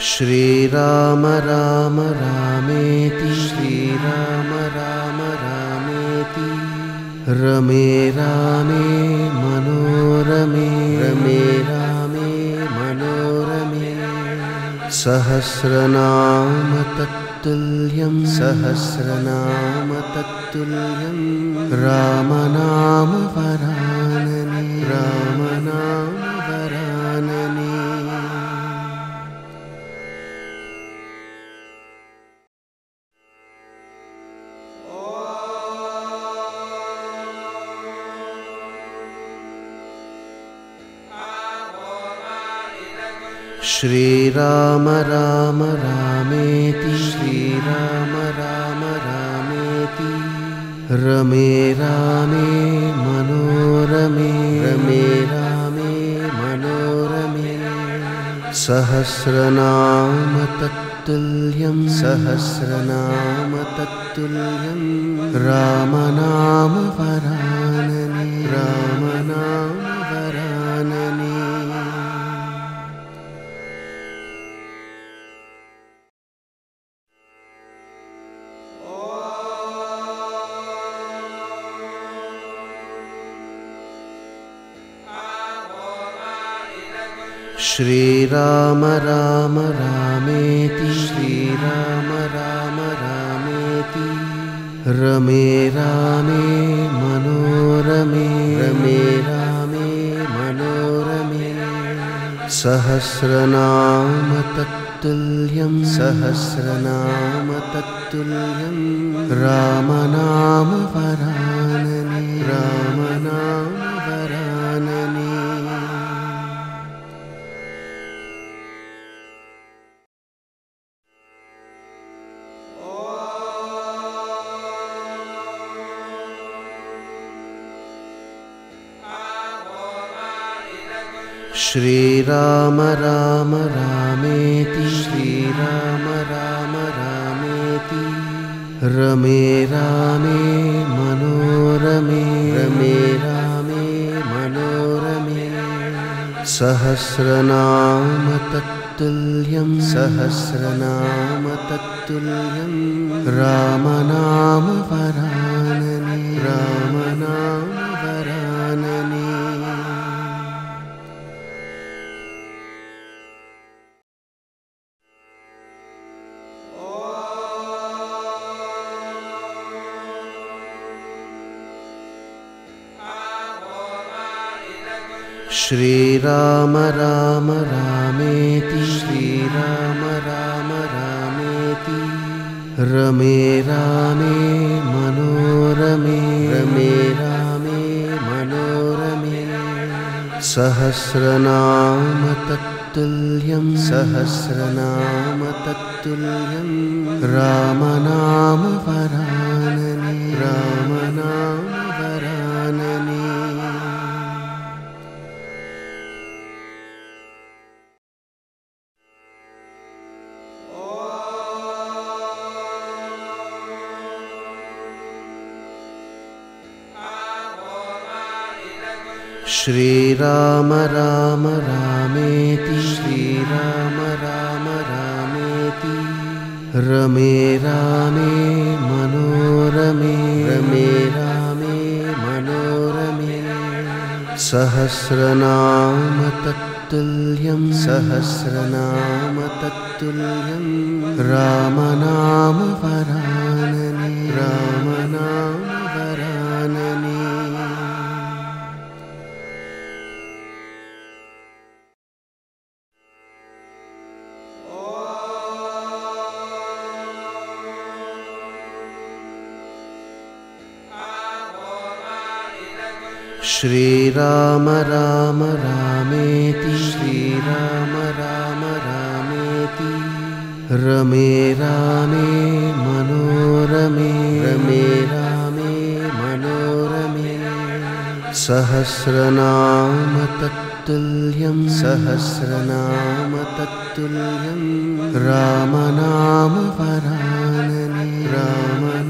श्रीराम राम रामेति श्रीराम राम रामेति रमे रामे मनोरमे रमे रामे मनोरमे सहस्रनाम तत्तुल्यं सहस्रनाम तत्तुल्यं रामनाम वरानने रामनाम वरानने। श्रीराम राम रामेति श्रीराम राम रामेति रमे रामे मनोरमे रमे रामे मनोरमे सहस्रनाम तत्तुल्यं सहस्रनाम तत्तुल्यं रामनाम वरानने रामनाम वरानने। श्रीराम राम रामेति श्रीराम राम रामेति रमे रामे मनोरमे रमे रामे मनोरमे सहस्रनाम तत्तुल्यं सहस्रनाम तत्तुल्यं रामनाम वरानने रामनाम वरानने। श्रीराम राम रामेति श्रीराम राम रामेति रमे रामे मनोरमे रमे रामे मनोरमे सहस्रनाम तत्तुल्यं सहस्रनाम तत्तुल्यं रामनाम वरानने रामनाम वरानने। श्रीराम राम रामेति श्रीराम राम रामेति रमे रामे मनोरमे रमे रामे मनोरमे सहस्रनाम तत्तुल्यं सहस्रनाम तत्तुल्यं रामनाम वरानने रामनाम वरानने। श्रीराम राम रामेति श्रीराम राम रामेति रमे रामे मनोरमे रमे रामे मनोरमे सहस्रनाम तत्तुल्यं सहस्रनाम तत्तुल्यं रामनाम वरानने रामनाम वरानने। श्रीराम राम रामेति श्रीराम राम रामेति रमे रामे मनोरमे रमे रामे मनोरमे सहस्रनाम तत्तुल्यं सहस्रनाम तत्तुल्यं रामनाम वरानने रामनाम